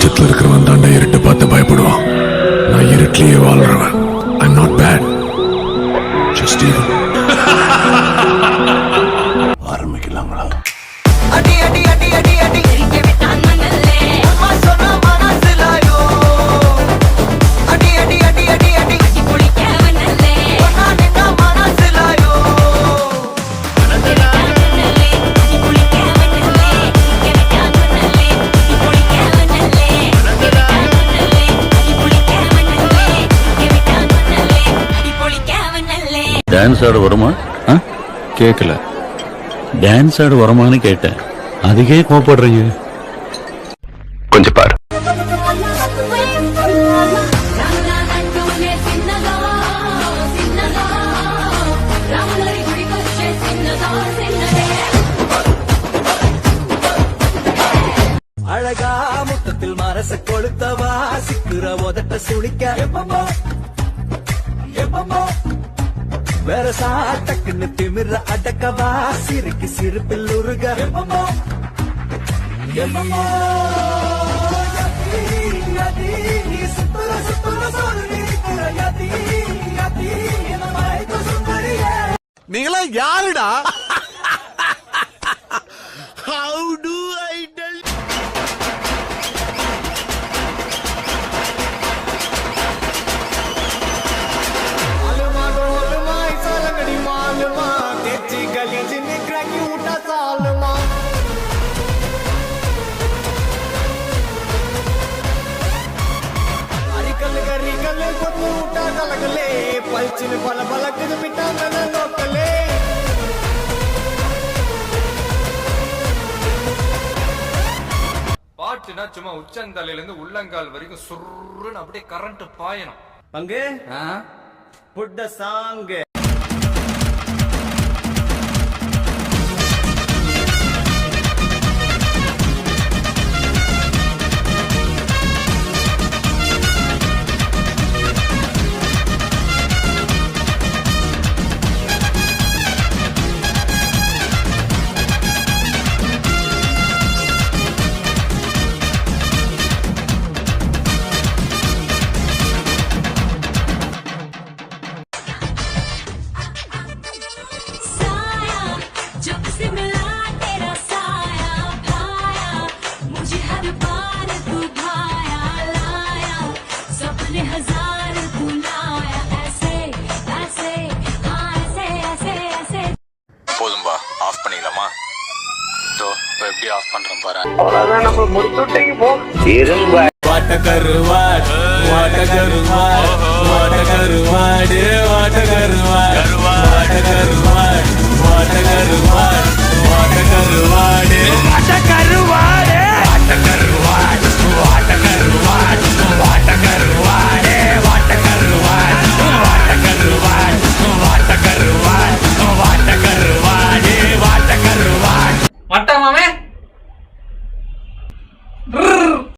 சுத்துல இருக்கிறவன் தாண்டா இருட்டு பார்த்து பயப்படுவான். நான் இருட்டிலேயே வாழ்றவன். I'm not bad. Just evil. ஆரம்பிக்கலாங்களா? அடி அடி அடி அடி அடி எரிக்க விட்டான் மணல்லே அம்மா சொன்ன மனசுலாயோ அடி அடி அடி அடி அடி அடி குளிக்க மணல்லே ஒன்னா நின்ன மனசுலாயோ மனசுலா மணல்லே அடி குளிக்க மணல்லே எரிக்க விட்டான் மணல்லே அடி குளிக்க மணல்லே மனசுலா மணல்லே அடி குளிக்க மணல்லே எரிக்க விட்டான் மணல்லே அடி குளிக்க மணல்லே. டான்ஸ் ஆட வருமா? கேட்கல. டான்ஸ் ஆட வரமான்னு கேட்டேன். அதுக்கே கோபப்படுறீங்க. கொஞ்சம் பாரு. அழகா முத்தத்தில் மரச கொளுத்தவா சிக்குற உதட்ட சுளிக்க எப்பமோ எப்பமோ வேற சாட்டக்குன்னு திமிர அடக்கவா சிறுக்கு சிரிப்பில் உருக எப்பமோ எப்பமோ சுத்துற சுத்துற சோழனி யதி யதி என மயக்க சுந்தரியே. நீங்களா யாருடா? How do I tell? मालूमा Dolma इसालगड़ी मालूमा तेजी गली जिन्ने क्रैकी उठा सालमा अरिकल गरिकल कोतु उठा गलगले पलचिन पल बलक मिटा मन लोकले பாட்டுனா சும்மா உச்சந்தலையில இருந்து உள்ளங்கால் வரைக்கும் சுருன்னு அப்படியே கரண்ட் பாயணும். பங்கு புட் த சாங். போதும்பா, ஆஃப் பண்ணிடலாமா? எப்படி ஆஃப் பண்றேன் பாரு. வாட்ட கருவாடு வாட்ட கருவாடு வாட்ட கருவாடு வாட்ட கருவாடு வாட்ட கருவாடு